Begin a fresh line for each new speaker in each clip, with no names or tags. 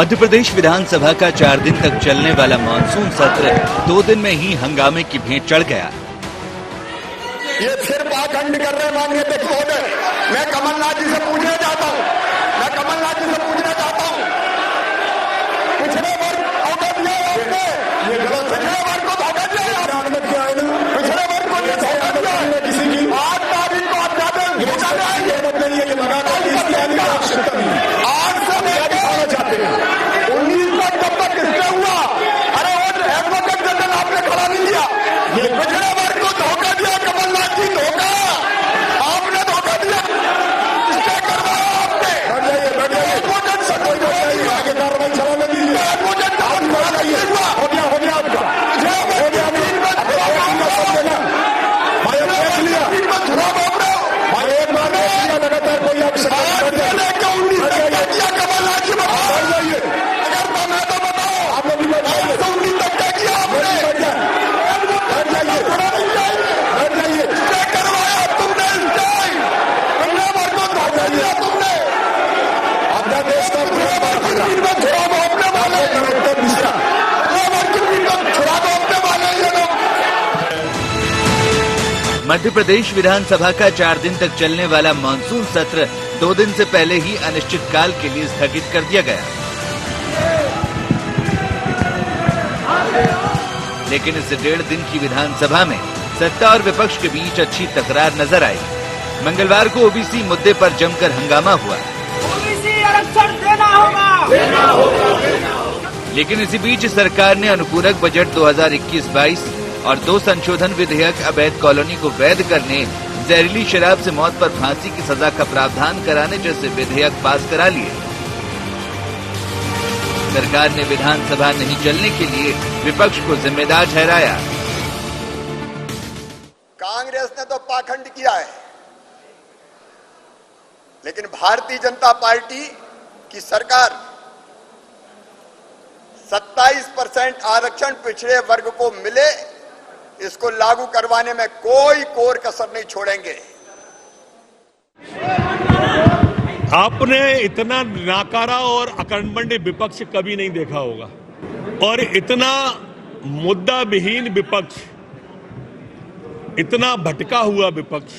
मध्य प्रदेश विधानसभा का 4 दिन तक चलने वाला मानसून सत्र 2 दिन में ही हंगामे की भेंट चढ़ गया।
ये फिर पाखंड कर रहे माननीय अध्यक्ष महोदय। मैं कमलनाथ जी से पूछना चाहता हूँ, पिछड़े वर्ग धोखा दिया आपने, ये गलत है। पिछड़े वर्ग को धोखा दिया आपने, पिछड़े वर्ग को धोखा दिया किसी की 8 तारीख को आप जाते हैं धोखा देंगे, मतलब ये लगातार इसकी आवश्यकता नहीं है। 8 से दिखाना चाहते हैं 19 तक जब तक इससे हुआ, अरे वो एडवोकेट जनरल आपने खड़ा नहीं किया। ये पिछड़े वर्ग को धोखा दिया कमलनाथ जी, धोखा आपने धोखा दिया, इससे करवाया आपने। बैठ जाइए एडवोकेट से कोई आगे कार्रवाई चलाने दीजिए। एडवोकेट हो गया आपका, हो गया भाई, अब देख लिया भाई, एक बार देख लिया, लगातार कोई आप
मध्य प्रदेश विधानसभा का 4 दिन तक चलने वाला मानसून सत्र 2 दिन से पहले ही अनिश्चितकाल के लिए स्थगित कर दिया गया। लेकिन इस 1.5 दिन की विधानसभा में सत्ता और विपक्ष के बीच अच्छी तकरार नजर आई। मंगलवार को ओबीसी मुद्दे पर जमकर हंगामा हुआ।
ओबीसी आरक्षण देना होगा।
लेकिन इसी बीच सरकार ने अनुपूरक बजट 2021-22 और 2 संशोधन विधेयक अवैध कॉलोनी को वैध करने, जहरीली शराब से मौत पर फांसी की सजा का प्रावधान कराने जैसे विधेयक पास करा लिए। सरकार ने विधानसभा नहीं चलने के लिए विपक्ष को जिम्मेदार ठहराया।
कांग्रेस ने तो पाखंड किया है, लेकिन भारतीय जनता पार्टी की सरकार 27% आरक्षण पिछड़े वर्ग को मिले, इसको लागू करवाने में कोई कोर कसर नहीं छोड़ेंगे।
आपने इतना नाकारा और अकड़मंड विपक्ष कभी नहीं देखा होगा, और इतना मुद्दा विहीन विपक्ष, इतना भटका हुआ विपक्ष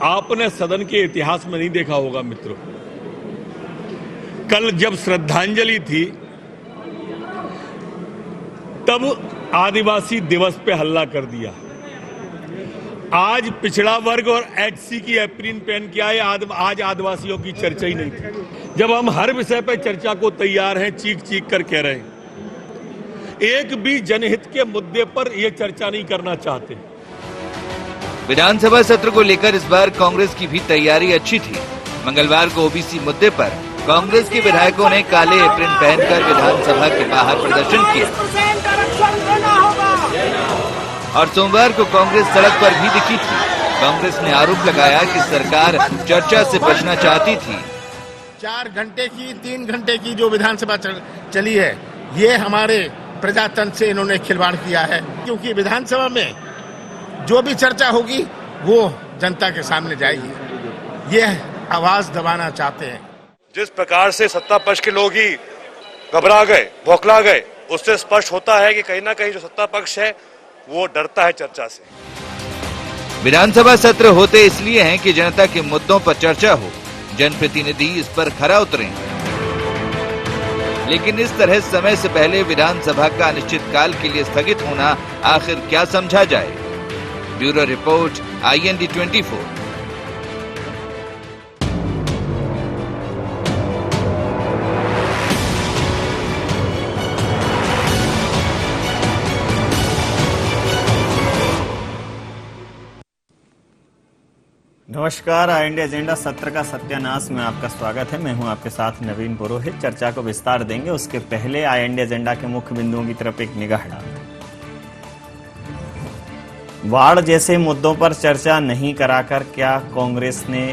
आपने सदन के इतिहास में नहीं देखा होगा। मित्रों, कल जब श्रद्धांजलि थी तब आदिवासी दिवस पे हल्ला कर दिया। आज पिछड़ा वर्ग और एचसी की एप्रिन पहन के आए, आज आदिवासियों की चर्चा ही नहीं थी। जब हम हर विषय पर चर्चा को तैयार हैं, चीख चीख कर कह रहे हैं, एक भी जनहित के मुद्दे पर यह चर्चा नहीं करना चाहते।
विधानसभा सत्र को लेकर इस बार कांग्रेस की भी तैयारी अच्छी थी। मंगलवार को ओबीसी मुद्दे पर कांग्रेस के विधायकों ने काले एप्रिन पहनकर विधानसभा के बाहर प्रदर्शन किया और सोमवार को कांग्रेस सड़क पर भी दिखी थी। कांग्रेस ने आरोप लगाया कि सरकार चर्चा से बचना चाहती थी।
4 घंटे की 3 घंटे की जो विधानसभा चली है, ये हमारे प्रजातंत्र से इन्होंने खिलवाड़ किया है, क्योंकि विधानसभा में जो भी चर्चा होगी वो जनता के सामने जाएगी। ये आवाज दबाना चाहते हैं।
जिस प्रकार से सत्ता पक्ष के लोग ही घबरा गए, बौखला गए, उससे स्पष्ट होता है कि कहीं ना कहीं जो सत्ता पक्ष है वो डरता है चर्चा से।
विधानसभा सत्र होते इसलिए हैं कि जनता के मुद्दों पर चर्चा हो, जनप्रतिनिधि इस पर खरा उतरें। लेकिन इस तरह समय से पहले विधानसभा का अनिश्चितकाल के लिए स्थगित होना आखिर क्या समझा जाए? Bureau report, IND 24।
नमस्कार, IND एजेंडा सत्र का सत्यानाश में आपका स्वागत है। मैं हूं आपके साथ नवीन पुरोहित। चर्चा को विस्तार देंगे, उसके पहले IND एजेंडा के मुख्य बिंदुओं की तरफ एक निगाह डालते हैं। वाड़ जैसे मुद्दों पर चर्चा नहीं कराकर क्या कांग्रेस ने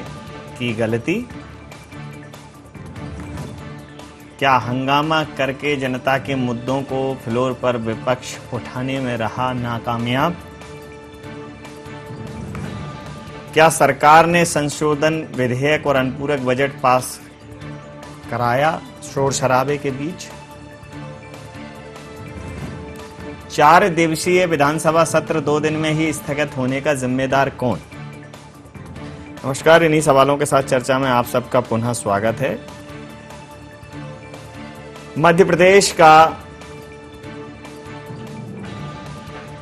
की गलती? क्या हंगामा करके जनता के मुद्दों को फ्लोर पर विपक्ष उठाने में रहा नाकामयाब? क्या सरकार ने संशोधन विधेयक और अनुपूरक बजट पास कराया शोर शराबे के बीच 4 दिवसीय विधानसभा सत्र 2 दिन में ही स्थगित होने का जिम्मेदार कौन? नमस्कार, इन्हीं सवालों के साथ चर्चा में आप सबका पुनः स्वागत है। मध्य प्रदेश का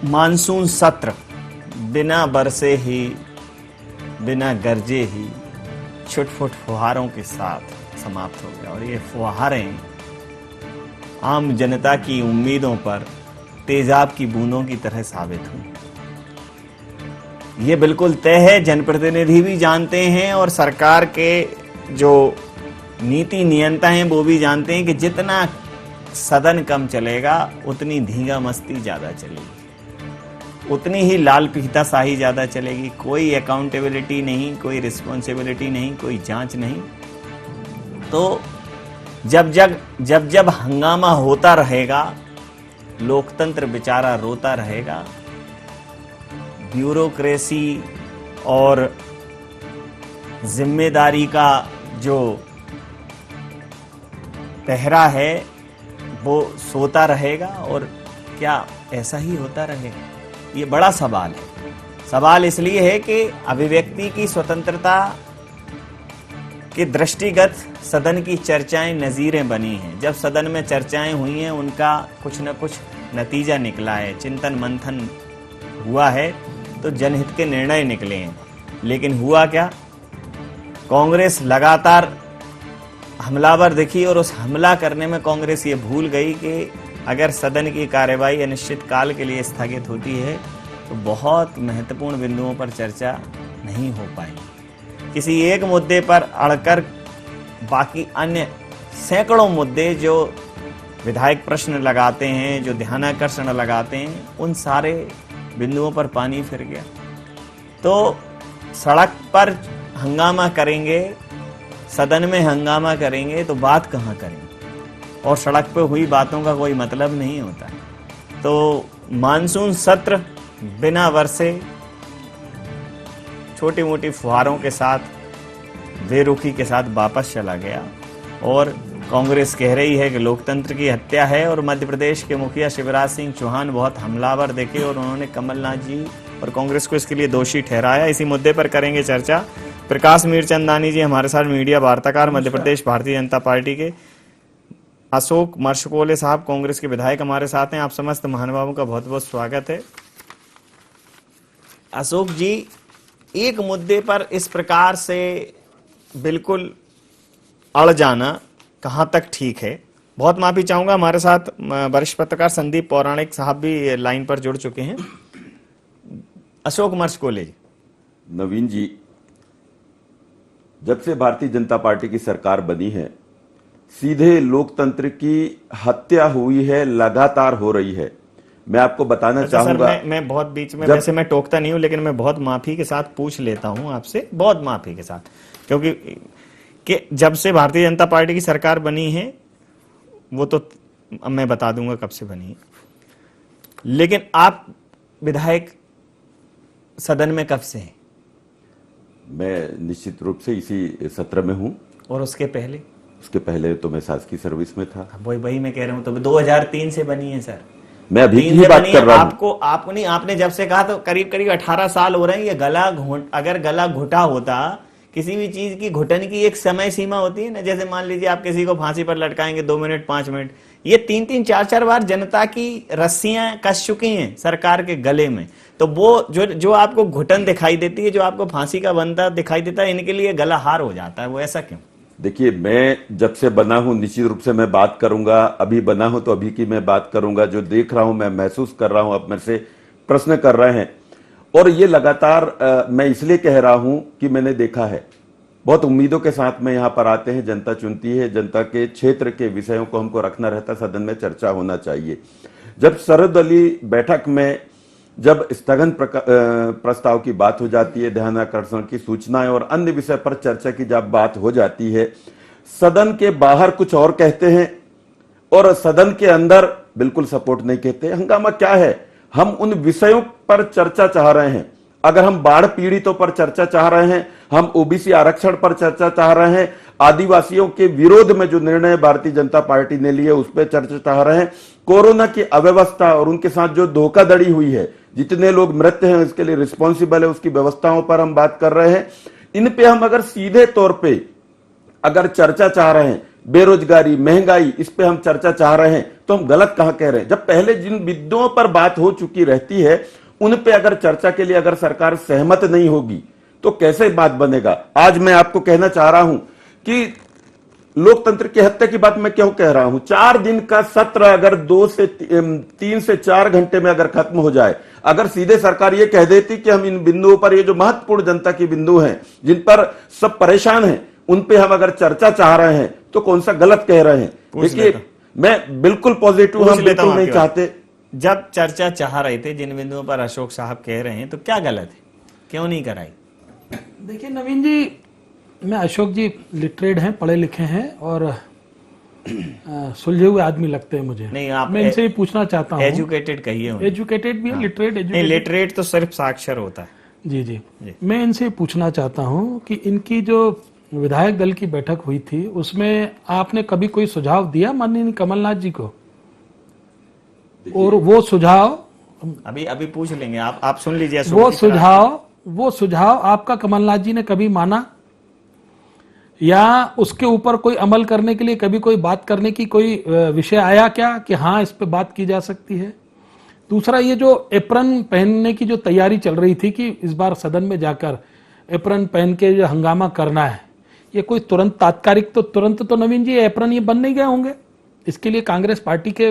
मानसून सत्र बिना बरसे ही, बिना गरजे ही, छुटफुट फुहारों के साथ समाप्त हो गया और ये फुहारें आम जनता की उम्मीदों पर तेजाब की बूंदों की तरह साबित हुई। ये बिल्कुल तय है, जनप्रतिनिधि भी जानते हैं और सरकार के जो नीति नियंता हैं वो भी जानते हैं कि जितना सदन कम चलेगा उतनी धींगा मस्ती ज्यादा चलेगी, उतनी ही लाल पीताशाही ज्यादा चलेगी। कोई अकाउंटेबिलिटी नहीं, कोई रिस्पॉन्सिबिलिटी नहीं, कोई जांच नहीं। तो जब हंगामा होता रहेगा, लोकतंत्र बेचारा रोता रहेगा, ब्यूरोक्रेसी और जिम्मेदारी का जो पहरा है वो सोता रहेगा। और क्या ऐसा ही होता रहेगा? ये बड़ा सवाल है। सवाल इसलिए है कि अभिव्यक्ति की स्वतंत्रता के दृष्टिगत सदन की चर्चाएं नजीरें बनी हैं। जब सदन में चर्चाएं हुई हैं उनका कुछ न कुछ नतीजा निकला है, चिंतन मंथन हुआ है, तो जनहित के निर्णय निकले हैं। लेकिन हुआ क्या? कांग्रेस लगातार हमलावर दिखी और उस हमला करने में कांग्रेस ये भूल गई कि अगर सदन की कार्यवाही अनिश्चित काल के लिए स्थगित होती है तो बहुत महत्वपूर्ण बिंदुओं पर चर्चा नहीं हो पाएगी। किसी एक मुद्दे पर अड़कर बाकी अन्य सैकड़ों मुद्दे जो विधायक प्रश्न लगाते हैं, जो ध्यानाकर्षण लगाते हैं, उन सारे बिंदुओं पर पानी फिर गया। तो सड़क पर हंगामा करेंगे, सदन में हंगामा करेंगे तो बात कहाँ करेंगे? और सड़क पे हुई बातों का कोई मतलब नहीं होता। तो मानसून सत्र बिना बरसे छोटी मोटी फुहारों के साथ, बेरुखी के साथ वापस चला गया। और कांग्रेस कह रही है कि लोकतंत्र की हत्या है और मध्य प्रदेश के मुखिया शिवराज सिंह चौहान बहुत हमलावर देखे और उन्होंने कमलनाथ जी और कांग्रेस को इसके लिए दोषी ठहराया। इसी मुद्दे पर करेंगे चर्चा। प्रकाश मीरचंदानी जी हमारे साथ मीडिया वार्ताकार, मध्य प्रदेश भारतीय जनता पार्टी के। अशोक मरशकोले साहब कांग्रेस के विधायक हमारे साथ हैं। आप समस्त महानुभावों का बहुत बहुत स्वागत है। अशोक जी, एक मुद्दे पर इस प्रकार से बिल्कुल अड़ जाना कहां तक ठीक है? बहुत माफी चाहूंगा, हमारे साथ वरिष्ठ पत्रकार संदीप पौराणिक साहब भी लाइन पर जुड़ चुके हैं। अशोक मरशकोले जी।
नवीन जी, जब से भारतीय जनता पार्टी की सरकार बनी है, सीधे लोकतंत्र की हत्या हुई है, लगातार हो रही है। मैं आपको बताना चाहूंगा।
मैं बहुत बीच में, वैसे मैं टोकता नहीं हूं, लेकिन मैं बहुत माफी के साथ पूछ लेता हूं आपसे, बहुत माफी के साथ, क्योंकि कि जब से भारतीय जनता पार्टी की सरकार बनी है, वो तो मैं बता दूंगा कब से बनी है, लेकिन आप विधायक सदन में कब से हैं?
मैं निश्चित रूप से इसी सत्र में हूं।
और उसके पहले?
उसके पहले तो मैं शासकीय सर्विस में था।
वही मैं कह रहा हूं, तो 2003 से बनी है सर।
मैं अभी की बात कर रहा हूं।
आपने जब से कहा तो करीब 18 साल हो रहे हैं। ये अगर गला घुटा होता, किसी भी चीज की घुटन की एक समय सीमा होती है ना, जैसे मान लीजिए आप किसी को फांसी पर लटकाएंगे 2 मिनट 5 मिनट, ये 3-3 4-4 बार जनता की रस्सियां कस चुकी हैं सरकार के गले में। तो वो जो आपको घुटन दिखाई देती है, जो आपको फांसी का बंदा दिखाई देता है, इनके लिए गला हार हो जाता है। वो ऐसा क्यों?
देखिए, मैं जब से बना हूं निश्चित रूप से मैं बात करूंगा। अभी बना हूं तो अभी की मैं बात करूंगा। जो देख रहा हूं, मैं महसूस कर रहा हूं, आप मेरे से प्रश्न कर रहे हैं, और ये लगातार मैं इसलिए कह रहा हूं कि मैंने देखा है। बहुत उम्मीदों के साथ में यहाँ पर आते हैं, जनता चुनती है, जनता के क्षेत्र के विषयों को हमको रखना रहता है, सदन में चर्चा होना चाहिए। जब सर्वदलीय बैठक में जब स्थगन प्रस्ताव की बात हो जाती है, ध्यानाकर्षण की सूचनाएं और अन्य विषय पर चर्चा की जब बात हो जाती है, सदन के बाहर कुछ और कहते हैं और सदन के अंदर बिल्कुल सपोर्ट नहीं कहते। हंगामा क्या है? हम उन विषयों पर चर्चा चाह रहे हैं। अगर हम बाढ़ पीड़ितों पर चर्चा चाह रहे हैं, हम ओबीसी आरक्षण पर चर्चा चाह रहे हैं, आदिवासियों के विरोध में जो निर्णय भारतीय जनता पार्टी ने लिए उस पर चर्चा चाह रहे हैं, कोरोना की अव्यवस्था और उनके साथ जो धोखाधड़ी हुई है, जितने लोग मृत हैं इसके लिए रिस्पॉन्सिबल है, उसकी व्यवस्थाओं पर हम बात कर रहे हैं। इन पे हम अगर सीधे तौर पे अगर चर्चा चाह रहे हैं, बेरोजगारी, महंगाई, इस पे हम चर्चा चाह रहे हैं, तो हम गलत कहां कह रहे हैं? जब पहले जिन मुद्दों पर बात हो चुकी रहती है उन पे अगर चर्चा के लिए अगर सरकार सहमत नहीं होगी तो कैसे बात बनेगा? आज मैं आपको कहना चाह रहा हूं कि लोकतंत्र की हत्या की बात मैं क्यों कह रहा हूं। 4 दिन का सत्र अगर 3 से 4 घंटे में अगर खत्म हो जाए, अगर सीधे सरकार ये कह देती कि हम इन बिंदुओं पर, ये जो महत्वपूर्ण जनता की बिंदु हैं जिन पर सब परेशान हैं, उन पे हम अगर चर्चा चाह रहे हैं तो कौन सा गलत कह रहे हैं? देखिए, मैं बिल्कुल पॉजिटिव, हम बिल्कुल नहीं चाहते।
जब चर्चा चाह रहे थे, जिन बिंदुओं पर अशोक साहब कह रहे हैं, तो क्या गलत है, क्यों नहीं कराई?
देखिए नवीन जी, मैं अशोक जी लिटरेट हैं, पढ़े लिखे हैं और सुलझे हुए आदमी लगते हैं मुझे।
नहीं, आप
मैं इनसे ही पूछना चाहता हूँ।
एजुकेटेड कहिए उन्हें।
एजुकेटेड भी है, लिटरेट
लिटरेट तो सिर्फ साक्षर होता है।
जी। मैं इनसे पूछना चाहता हूँ कि इनकी जो विधायक दल की बैठक हुई थी उसमें आपने कभी कोई सुझाव दिया माननीय कमलनाथ जी को? और वो सुझाव
अभी पूछ लेंगे, आप सुन लीजिए।
वो सुझाव आपका कमलनाथ जी ने कभी माना, या उसके ऊपर कोई अमल करने के लिए कभी कोई बात करने की कोई विषय आया क्या कि हाँ इस पे बात की जा सकती है? दूसरा, ये जो एप्रन पहनने की जो तैयारी चल रही थी कि इस बार सदन में जाकर एप्रन पहन के जो हंगामा करना है, ये कोई तुरंत तात्कालिक तुरंत तो नवीन जी एप्रन ये बन नहीं गए होंगे? इसके लिए कांग्रेस पार्टी के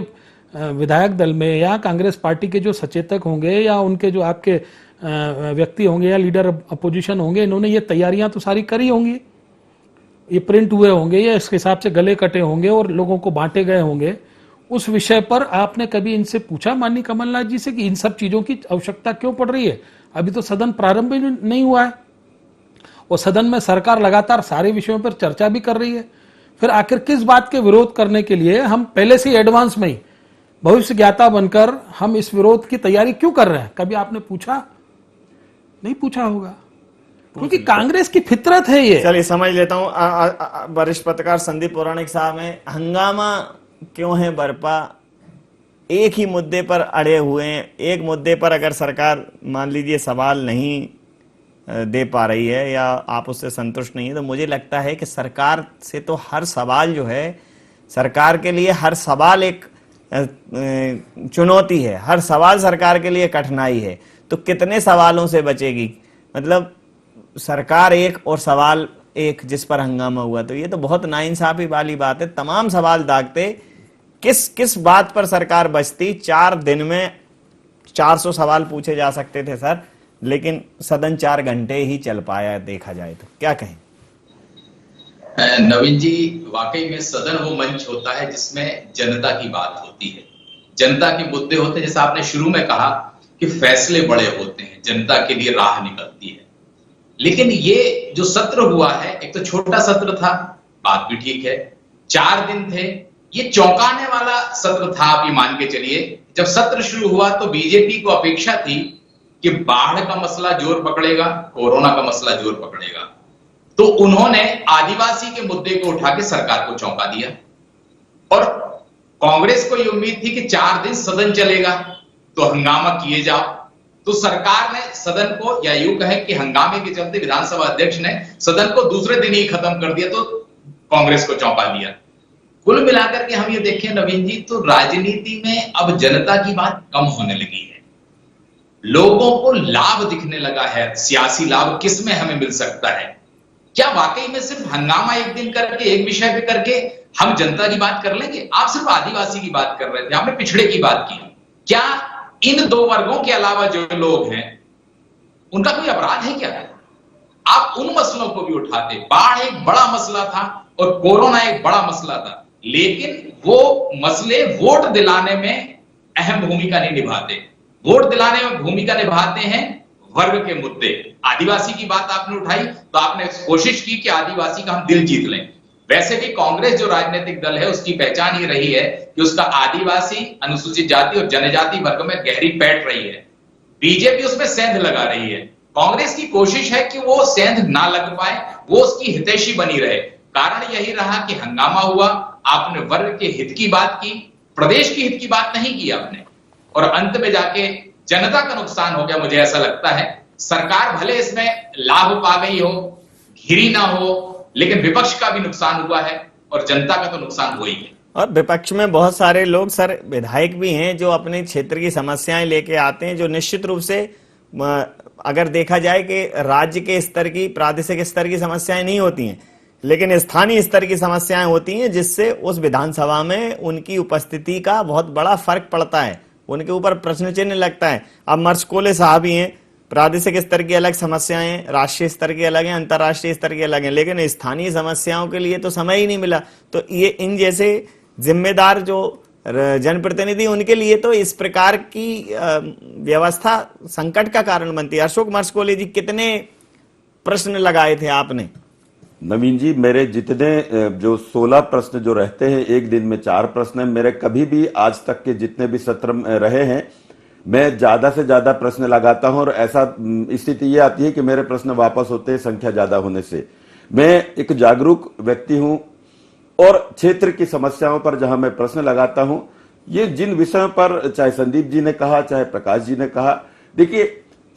विधायक दल में या कांग्रेस पार्टी के जो सचेतक होंगे या उनके जो आपके व्यक्ति होंगे या लीडर अपोजिशन होंगे, इन्होंने ये तैयारियां तो सारी करी होंगी, ये प्रिंट हुए होंगे या इसके हिसाब से गले कटे होंगे और लोगों को बांटे गए होंगे। उस विषय पर आपने कभी इनसे पूछा माननीय कमलनाथ जी से कि इन सब चीजों की आवश्यकता क्यों पड़ रही है? अभी तो सदन प्रारंभ नहीं हुआ है और सदन में सरकार लगातार सारे विषयों पर चर्चा भी कर रही है। फिर आखिर किस बात के विरोध करने के लिए हम पहले से एडवांस में ही भविष्य ज्ञाता बनकर हम इस विरोध की तैयारी क्यों कर रहे हैं? कभी आपने पूछा? नहीं पूछा होगा, क्योंकि कांग्रेस की फितरत है ये।
चलिए समझ लेता हूं। वरिष्ठ पत्रकार संदीप पौराणिक साहब हैं, हंगामा क्यों है बरपा? एक ही मुद्दे पर अड़े हुए हैं। एक मुद्दे पर अगर सरकार मान लीजिए सवाल नहीं दे पा रही है या आप उससे संतुष्ट नहीं है, तो मुझे लगता है कि सरकार से तो हर सवाल जो है, सरकार के लिए हर सवाल एक चुनौती है, हर सवाल सरकार के लिए कठिनाई है। तो कितने सवालों से बचेगी? मतलब सरकार एक और सवाल एक, जिस पर हंगामा हुआ, तो ये तो बहुत नाइंसाफी वाली बात है। तमाम सवाल दागते, किस बात पर सरकार बचती? 4 दिन में 400 सवाल पूछे जा सकते थे सर, लेकिन सदन 4 घंटे ही चल पाया, देखा जाए तो। क्या कहें
नवीन जी? वाकई में सदन वो मंच होता है जिसमें जनता की बात होती है, जनता के मुद्दे होते हैं। जैसा आपने शुरू में कहा कि फैसले बड़े होते हैं, जनता के लिए राह निकलती है। लेकिन ये जो सत्र हुआ है, एक तो छोटा सत्र था, बात भी ठीक है, 4 दिन थे, ये चौंकाने वाला सत्र था। आप ये मान के चलिए, जब सत्र शुरू हुआ तो बीजेपी को अपेक्षा थी कि बाढ़ का मसला जोर पकड़ेगा, कोरोना का मसला जोर पकड़ेगा, तो उन्होंने आदिवासी के मुद्दे को उठा के सरकार को चौंका दिया। और कांग्रेस को यह उम्मीद थी कि 4 दिन सदन चलेगा तो हंगामा किए जाओ, तो सरकार ने सदन को, या यूं कहें कि हंगामे के चलते विधानसभा अध्यक्ष ने सदन को दूसरे दिन ही खत्म कर दिया, तो कांग्रेस को चौंका दिया। कुल मिलाकर के हम ये देखें नवीन जी, तो राजनीति में अब जनता की बात कम होने लगी है, लोगों को लाभ दिखने लगा है। सियासी लाभ किस में हमें मिल सकता है? क्या वाकई में सिर्फ हंगामा एक दिन करके, एक विषय पे करके हम जनता की बात कर लेंगे? आप सिर्फ आदिवासी की बात कर रहे थे, आपने पिछड़े की बात की। क्या इन 2 वर्गों के अलावा जो लोग हैं उनका कोई अपराध है क्या? आप उन मसलों को भी उठाते। बाढ़ एक बड़ा मसला था और कोरोना एक बड़ा मसला था, लेकिन वो मसले वोट दिलाने में अहम भूमिका नहीं निभाते। वोट दिलाने में भूमिका निभाते हैं वर्ग के मुद्दे। आदिवासी की बात आपने उठाई तो आपने कोशिश की कि आदिवासी का हम दिल जीत लें। वैसे भी कांग्रेस जो राजनीतिक दल है उसकी पहचान ही रही है कि उसका आदिवासी, अनुसूचित जाति और जनजाति वर्ग में गहरी पैठ रही है। बीजेपी उसमें सेंध लगा रही है। कांग्रेस की कोशिश है कि वो सेंध ना लग पाए, वो उसकी हितैषी बनी रहे। कारण यही रहा कि हंगामा हुआ, आपने वर्ग के हित की बात की, प्रदेश के हित की बात नहीं की आपने, और अंत में जाके जनता का नुकसान हो गया। मुझे ऐसा लगता है सरकार भले इसमें लाभ पा गई हो, घिरी ना हो, लेकिन विपक्ष का भी नुकसान हुआ है और जनता का तो नुकसान हो ही गया।
और विपक्ष में बहुत सारे लोग सर विधायक भी हैं जो अपने क्षेत्र की समस्याएं लेके आते हैं, जो निश्चित रूप से अगर देखा जाए कि राज्य के स्तर की, प्रादेशिक स्तर की समस्याएं नहीं होती हैं, लेकिन स्थानीय स्तर की समस्याएं होती हैं, जिससे उस विधानसभा में उनकी उपस्थिति का बहुत बड़ा फर्क पड़ता है, उनके ऊपर प्रश्न चिन्ह लगता है। अब मर्चकोले साहब ही हैं, प्रादेशिक स्तर की अलग समस्याएं, राष्ट्रीय स्तर की अलग हैं, अंतर्राष्ट्रीय स्तर की अलग हैं, लेकिन स्थानीय समस्याओं के लिए तो समय ही नहीं मिला। तो ये इन जैसे जिम्मेदार जो जनप्रतिनिधि, उनके लिए तो इस प्रकार की व्यवस्था संकट का कारण बनती है। अशोक मर्चकोले जी, कितने प्रश्न लगाए थे आपने?
नवीन जी, मेरे जितने जो 16 प्रश्न जो रहते हैं, एक दिन में 4 प्रश्न है। मेरे कभी भी आज तक के जितने भी सत्र रहे हैं, मैं ज्यादा से ज्यादा प्रश्न लगाता हूं, और ऐसा स्थिति ये आती है कि मेरे प्रश्न वापस होते हैं संख्या ज्यादा होने से। मैं एक जागरूक व्यक्ति हूं और क्षेत्र की समस्याओं पर जहां मैं प्रश्न लगाता हूं, ये जिन विषयों पर चाहे संदीप जी ने कहा, चाहे प्रकाश जी ने कहा, देखिए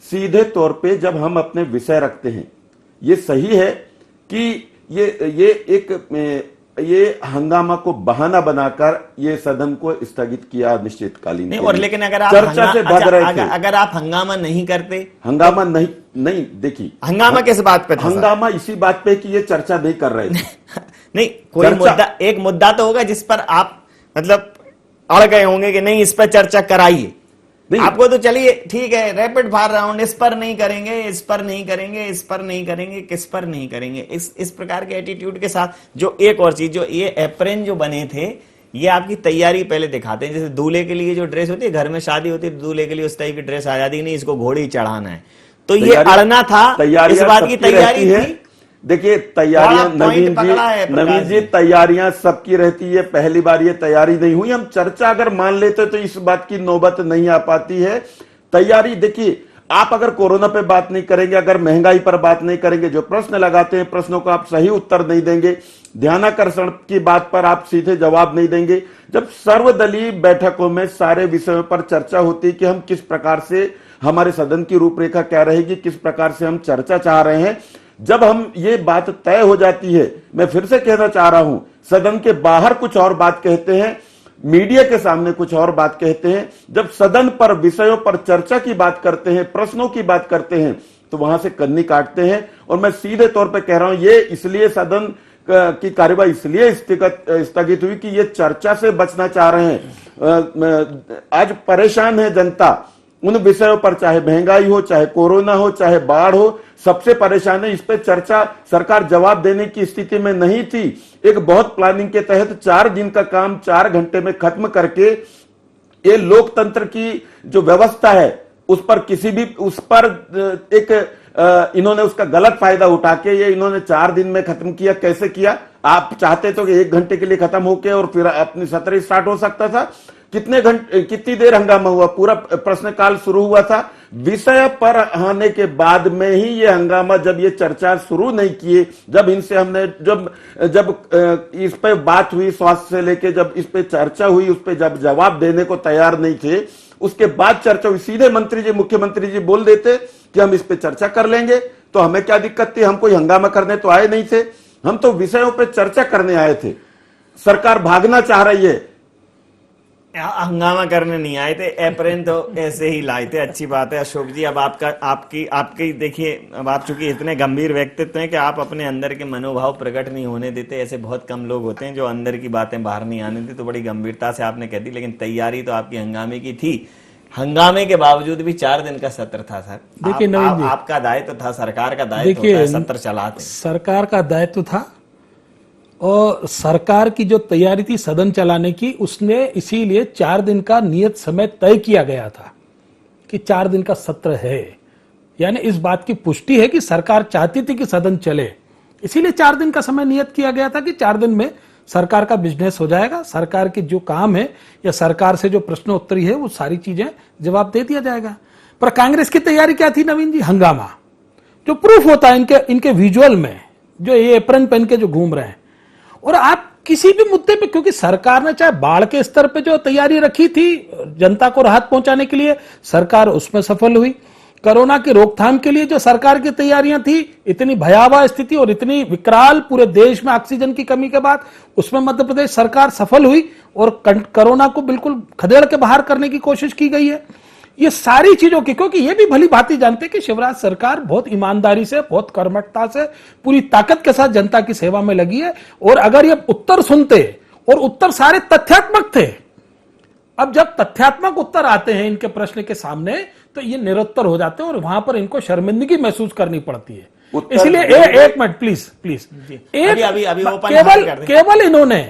सीधे तौर पे जब हम अपने विषय रखते हैं, ये सही है कि ये हंगामा को बहाना बनाकर ये सदन को स्थगित किया अनिश्चितकालीन
नहीं, और लेकिन अगर आप
चर्चा से भाग रहे थे,
अगर आप हंगामा नहीं करते,
हंगामा नहीं देखिए,
हंगामा किस बात पे था?
हंगामा इसी बात पे कि ये चर्चा नहीं कर रहे थे।
नहीं, कोई मुद्दा, एक मुद्दा तो होगा जिस पर आप मतलब अड़ गए होंगे कि नहीं, इस पर चर्चा कराइए। आपको तो चलिए ठीक है, रैपिड फायर राउंड, इस पर नहीं करेंगे, इस पर नहीं करेंगे, इस पर नहीं करेंगे, किस पर नहीं करेंगे, इस प्रकार के एटीट्यूड के साथ। जो एक और चीज, जो ये एप्रन जो बने थे, ये आपकी तैयारी पहले दिखाते हैं। जैसे दूल्हे के लिए जो ड्रेस होती है, घर में शादी होती है, दूल्हे के लिए उस टाइप की ड्रेस आ जाती, नहीं इसको घोड़े ही चढ़ाना है, तो ये अड़ना था, इस बात की तैयारी थी।
देखिए तैयारियां, नवीन जी तैयारियां सबकी रहती है, पहली बार ये तैयारी नहीं हुई। हम चर्चा अगर मान लेते तो इस बात की नौबत नहीं आ पाती है। तैयारी देखिए, आप अगर कोरोना पे बात नहीं करेंगे, अगर महंगाई पर बात नहीं करेंगे, जो प्रश्न लगाते हैं प्रश्नों को आप सही उत्तर नहीं देंगे, ध्यानाकर्षण की बात पर आप सीधे जवाब नहीं देंगे, जब सर्वदलीय बैठकों में सारे विषयों पर चर्चा होती है कि हम किस प्रकार से, हमारे सदन की रूपरेखा क्या रहेगी, किस प्रकार से हम चर्चा चाह रहे हैं, जब हम ये बात तय हो जाती है, मैं फिर से कहना चाह रहा हूं, सदन के बाहर कुछ और बात कहते हैं, मीडिया के सामने कुछ और बात कहते हैं, जब सदन पर विषयों पर चर्चा की बात करते हैं, प्रश्नों की बात करते हैं, तो वहां से कन्नी काटते हैं। और मैं सीधे तौर पे कह रहा हूं, ये इसलिए सदन की कार्यवाही इसलिए स्थगित हुई कि ये चर्चा से बचना चाह रहे हैं। आज परेशान है जनता उन विषयों पर, चाहे महंगाई हो, चाहे कोरोना हो, चाहे बाढ़ हो, सबसे परेशान है। इस पे चर्चा सरकार जवाब देने की स्थिति में नहीं थी। एक बहुत प्लानिंग के तहत 4 दिन का काम 4 घंटे में खत्म करके, ये लोकतंत्र की जो व्यवस्था है उस पर किसी भी, उस पर एक इन्होंने उसका गलत फायदा उठा के ये इन्होंने 4 दिन में खत्म किया। कैसे किया? आप चाहते तो कि 1 घंटे के लिए खत्म होके और फिर अपनी सत्र स्टार्ट हो सकता था। कितनी देर हंगामा हुआ? पूरा प्रश्नकाल शुरू हुआ था, विषय पर आने के बाद में ही ये हंगामा, जब ये चर्चा शुरू नहीं किए, जब इनसे हमने जब इस पे बात हुई, स्वास्थ्य से लेके जब इस पे चर्चा हुई, उस पे जब जवाब देने को तैयार नहीं थे, उसके बाद चर्चा हुई, सीधे मंत्री जी, मुख्यमंत्री जी बोल देते कि हम इस पे चर्चा कर लेंगे, तो हमें क्या दिक्कत थी? हम कोई हंगामा करने तो आए नहीं थे, हम तो विषयों पे चर्चा करने आए थे। सरकार भागना चाह रही है,
हंगामा करने नहीं आए थे, एप्रन तो ऐसे ही लाए थे। अच्छी बात है अशोक जी। अब आपकी देखिए, अब आप चूंकि इतने गंभीर व्यक्तित्व हैं कि आप अपने अंदर के मनोभाव प्रकट नहीं होने देते। ऐसे बहुत कम लोग होते हैं जो अंदर की बातें बाहर नहीं आने देते। तो बड़ी गंभीरता से आपने कह दी, लेकिन तैयारी तो आपकी हंगामे की थी। हंगामे के बावजूद भी 4 दिन का सत्र था सर।
देखिए नवीन जी,
आपका दायित्व था, सरकार का दायित्व होता है सत्र चलाते।
सरकार का दायित्व था और सरकार की जो तैयारी थी सदन चलाने की, उसने इसीलिए 4 दिन का नियत समय तय किया गया था कि 4 दिन का सत्र है। यानी इस बात की पुष्टि है कि सरकार चाहती थी कि सदन चले, इसीलिए 4 दिन का समय नियत किया गया था कि 4 दिन में सरकार का बिजनेस हो जाएगा, सरकार के जो काम है या सरकार से जो प्रश्नोत्तरी है वो सारी चीजें जवाब दे दिया जाएगा। पर कांग्रेस की तैयारी क्या थी नवीन जी? हंगामा। जो प्रूफ होता है इनके विजुअल में, जो ये एप्रन पहन के जो घूम रहे हैं। और आप किसी भी मुद्दे पे, क्योंकि सरकार ने चाहे बाढ़ के स्तर पे जो तैयारी रखी थी जनता को राहत पहुंचाने के लिए, सरकार उसमें सफल हुई। कोरोना की रोकथाम के लिए जो सरकार की तैयारियां थी, इतनी भयावह स्थिति और इतनी विकराल पूरे देश में ऑक्सीजन की कमी के बाद, उसमें मध्य प्रदेश सरकार सफल हुई और कोरोना को बिल्कुल खदेड़ के बाहर करने की कोशिश की गई है। ये सारी चीजों की, क्योंकि ये भी भली भांति जानते हैं कि शिवराज सरकार बहुत ईमानदारी से, बहुत कर्मठता से, पूरी ताकत के साथ जनता की सेवा में लगी है। और अगर ये उत्तर सुनते, और उत्तर सारे तथ्यात्मक थे, अब जब तथ्यात्मक उत्तर आते हैं इनके प्रश्न के सामने, तो ये निरुत्तर हो जाते हैं और वहां पर इनको शर्मिंदगी महसूस करनी पड़ती है। इसलिए एक मिनट प्लीज केवल इन्होंने,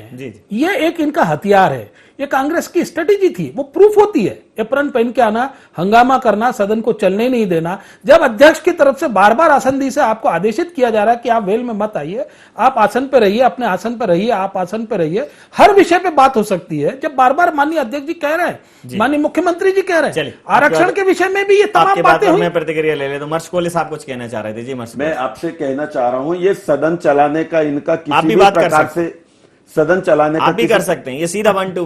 ये एक इनका हथियार है, ये कांग्रेस की स्ट्रेटेजी थी, वो प्रूफ होती है। एप्रन पहन के आना, हंगामा करना, सदन को चलने नहीं देना। जब अध्यक्ष की तरफ से बार बार आसंदी से आपको आदेशित किया जा रहा है कि आप वेल में मत आइए, आप आसन पे रहिए, अपने आसन पे रहिए, आप आसन पे रहिए, हर विषय पे बात हो सकती है। जब बार बार माननीय अध्यक्ष जी कह रहे हैं, माननीय मुख्यमंत्री जी कह रहे हैं, आरक्षण के विषय में भी ये तमाम बातें हुई।
मैं प्रतिक्रिया ले लेता हूं। मर्श कोहली साहब कुछ कहना चाह रहे थे। जी मर्श,
मैं आपसे कहना चाह रहा हूं, ये सदन चलाने का इनका किसी भी प्रकार से, सदन चलाने
आप भी कर सकते हैं, ये सीधा 1 to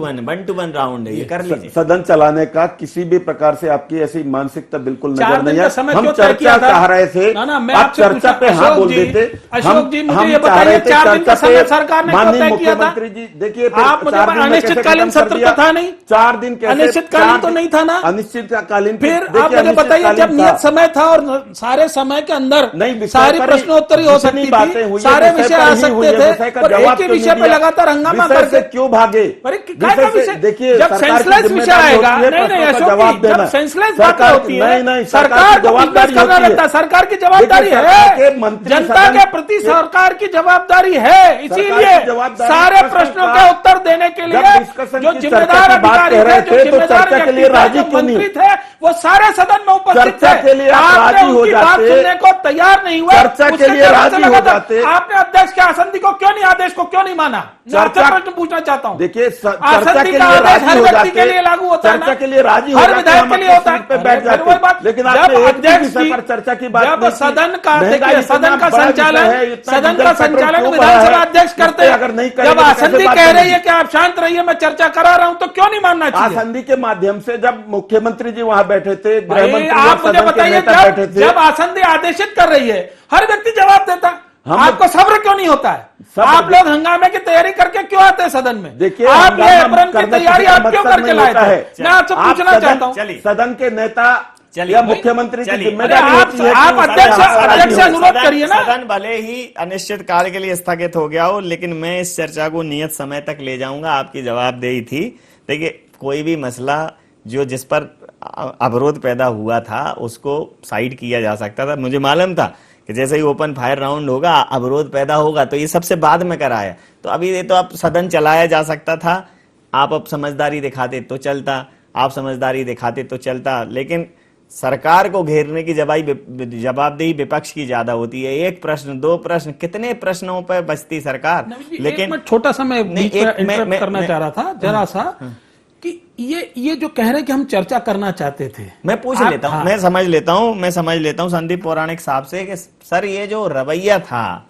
1 राउंड है, ये कर लीजिए।
सदन चलाने का किसी भी प्रकार से आपकी ऐसी मानसिकता बिल्कुल नजर नहीं है। हम
क्यों
चर्चा चाह रहे थे, आप चर्चा पे हाँ बोल देते।
अशोक जी, मुझे ये बताइए, 4 दिन का समय सरकार ने
माननीय
तय किया था।
मुख्यमंत्री जी देखिए,
आप मुझे अनिश्चितकालीन सत्र तो था नहीं,
4 दिन कैसे
अनिश्चितकालीन तो नहीं था ना,
अनिश्चितकालीन।
फिर आप मुझे बताइए, जब नियत समय था और सारे समय के अंदर सारी प्रश्नोत्तरी हो सकती थी, सारे विषय आ सकते थे, और एक ही विषय पे लगातार हंगामा करके
क्यों भागे?
देखिए, जब सेंसलेस विषय आएगा, नहीं अशोक जी, जब सेंसलेस बात होती है, सरकार को जवाबदारी रहता है, सरकार की जवाबदारी है, जनता के प्रति सरकार की जवाबदारी है। इसीलिए सारे प्रश्नों के उत्तर देने के लिए जो जिम्मेदार अधिकारी थे, जो जिम्मेदार मंत्री थे, वो सारे सदन में उपस्थित थे। आपने उनकी बात सुनने को तैयार नहीं हुए,
चर्चा के लिए राजी हो जाते।
आपने अध्यक्ष के आसंदी को क्यों नहीं, आदेश को क्यों नहीं माना? प्रश्न पूछना चाहता हूं।
देखिए, चर्चा के लिए राजी हो जाते,
के लिए लागू होता है,
चर्चा के लिए राजी हो
हर
जाते,
विधायक के लिए होता है,
पे बैठ जाते। लेकिन आपने
अध्यक्ष
पर चर्चा की बात,
जब सदन का संचालन विधानसभा अध्यक्ष करते हैं, अगर नहीं, जब आसंदी कह रही है कि आप शांत रहिए, मैं चर्चा करा रहा हूं, तो क्यों नहीं मानना चाहिए?
आसंदी के माध्यम से जब मुख्यमंत्री जी वहां बैठे थे,
आप मुझे बताइए, जब आसंदी आदेशित कर रही है, हर व्यक्ति जवाब देता, आपको सब्र क्यों नहीं होता है? आप लोग हंगामे की तैयारी करके क्यों आते हैं सदन में?
देखिए,
आप ये एप्रन की तैयारी आप क्यों करके लाए थे? मैं आपसे पूछना चाहता हूं।
सदन के नेता या मुख्यमंत्री की जिम्मेदारी होती है,
आप अध्यक्ष से अनुरोध करिए ना।
सदन भले ही अनिश्चित काल के लिए स्थगित हो गया हो, लेकिन मैं इस चर्चा को नियत समय तक ले जाऊंगा। आपकी जवाबदेही थी। देखिए, कोई भी मसला जिस पर अवरोध पैदा हुआ था, उसको साइड किया जा सकता था। मुझे मालूम था कि जैसे ही ओपन फायर राउंड होगा, अवरोध पैदा होगा, तो ये सबसे बाद में कराया। तो अभी ये तो आप सदन चलाया जा सकता था, आप अब समझदारी दिखाते तो चलता, आप समझदारी दिखाते तो चलता। लेकिन सरकार को घेरने की जवाबदेही विपक्ष की ज्यादा होती है। 1 प्रश्न, 2 प्रश्न, कितने प्रश्नों पर बचती सरकार।
लेकिन छोटा सा मैं करना चाह रहा था जरा सा, कि ये जो कह रहे हैं कि हम चर्चा करना चाहते थे,
मैं पूछ लेता हूं, मैं समझ लेता हूं संदीप पौराणिक साहब से कि सर, ये जो रवैया था,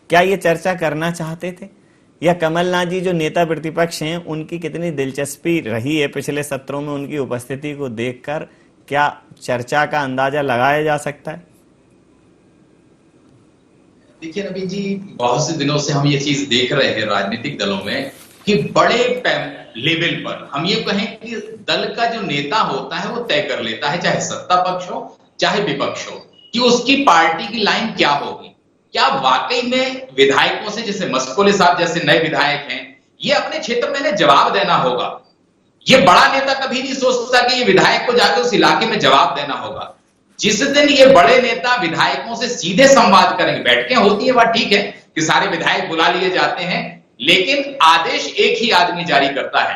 क्या ये चर्चा करना चाहते थे, या कमलनाथ जी जो नेता प्रतिपक्ष हैं, उनकी कितनी दिलचस्पी रही है पिछले सत्रों में, उनकी उपस्थिति को देखकर क्या चर्चा का अंदाजा लगाया जा सकता है?
देखिए नवीन जी, बहुत से दिनों से हम ये चीज देख रहे हैं राजनीतिक दलों में कि बड़े लेवल पर हम ये कहें कि दल का जो नेता होता है वो तय कर लेता है, चाहे सत्ता पक्ष हो चाहे विपक्ष हो, कि उसकी पार्टी की लाइन क्या होगी। क्या वाकई में विधायकों से, जैसे मस्कोले साहब जैसे नए विधायक हैं, ये अपने क्षेत्र में इन्हें जवाब देना होगा। ये बड़ा नेता कभी नहीं सोचता कि ये विधायक को जाकर उस इलाके में जवाब देना होगा। जिस दिन ये बड़े नेता विधायकों से सीधे संवाद करेंगे, बैठकें होती है, वह ठीक है कि सारे विधायक बुला लिए जाते हैं, लेकिन आदेश एक ही आदमी जारी करता है।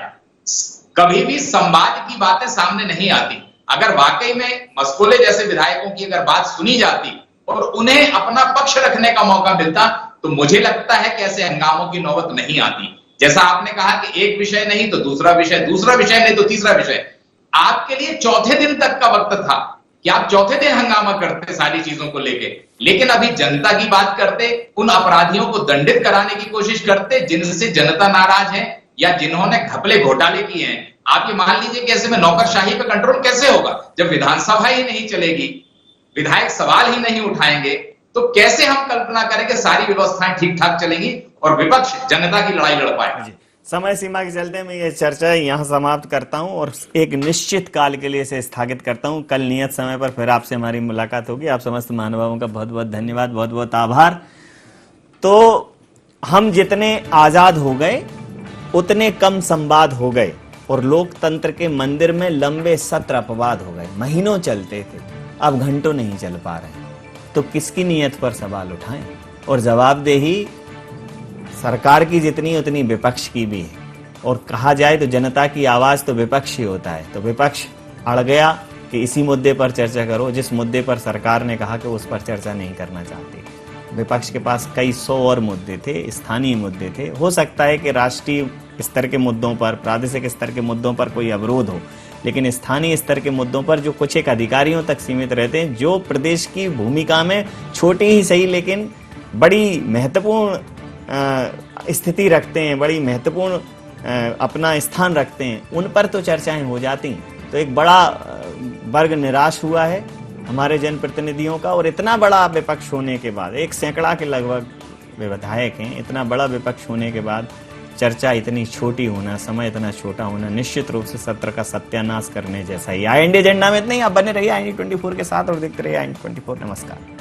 कभी भी संवाद की बातें सामने नहीं आती। अगर वाकई में मस्कोले जैसे विधायकों की अगर बात सुनी जाती और उन्हें अपना पक्ष रखने का मौका मिलता, तो मुझे लगता है कि ऐसे हंगामों की नौबत नहीं आती। जैसा आपने कहा कि एक विषय नहीं तो दूसरा विषय, दूसरा विषय नहीं तो तीसरा विषय। आपके लिए चौथे दिन तक का वक्त था कि आप चौथे दिन हंगामा करते सारी चीजों को लेके, लेकिन अभी जनता की बात करते, उन अपराधियों को दंडित कराने की कोशिश करते जिनसे जनता नाराज है या जिन्होंने घपले घोटाले किए हैं। आप ये मान लीजिए कि ऐसे में नौकरशाही पे कंट्रोल कैसे होगा? जब विधानसभा ही नहीं चलेगी, विधायक सवाल ही नहीं उठाएंगे, तो कैसे हम कल्पना करें कि सारी व्यवस्थाएं ठीक ठाक चलेंगी और विपक्ष जनता की लड़ाई लड़ पाएगा?
समय सीमा के चलते मैं ये चर्चा यहाँ समाप्त करता हूँ और एक निश्चित काल के लिए इसे स्थगित करता हूँ। कल नियत समय पर फिर आपसे हमारी मुलाकात होगी। आप समस्त महानुभावों का बहुत बहुत धन्यवाद, बहुत बहुत आभार। तो हम जितने आजाद हो गए उतने कम संवाद हो गए और लोकतंत्र के मंदिर में लंबे सत्र अपवाद हो गए। महीनों चलते थे, अब घंटों नहीं चल पा रहे। तो किसकी नीयत पर सवाल उठाएं? और जवाबदेही सरकार की जितनी उतनी विपक्ष की भी है। और कहा जाए तो जनता की आवाज तो विपक्ष ही होता है। तो विपक्ष अड़ गया कि इसी मुद्दे पर चर्चा करो जिस मुद्दे पर सरकार ने कहा कि उस पर चर्चा नहीं करना चाहती। विपक्ष के पास कई 100 और मुद्दे थे, स्थानीय मुद्दे थे। हो सकता है कि राष्ट्रीय स्तर के मुद्दों पर, प्रादेशिक स्तर के मुद्दों पर कोई अवरोध हो, लेकिन स्थानीय स्तर के मुद्दों पर जो कुछ एक अधिकारियों तक सीमित रहते हैं, जो प्रदेश की भूमिका में छोटी ही सही लेकिन बड़ी महत्वपूर्ण स्थिति रखते हैं, बड़ी महत्वपूर्ण अपना स्थान रखते हैं, उन पर तो चर्चाएं हो जाती हैं। तो एक बड़ा वर्ग निराश हुआ है हमारे जनप्रतिनिधियों का। और इतना बड़ा विपक्ष होने के बाद, 1 सैकड़ा के लगभग विधायक हैं, इतना बड़ा विपक्ष होने के बाद चर्चा इतनी छोटी होना, समय इतना छोटा होना निश्चित रूप से सत्र का सत्यानाश करने जैसा ही। IND एजेंडा में इतना ही। आप बने रहिए IND 24 के साथ और देखते रहिए IND 24। नमस्कार।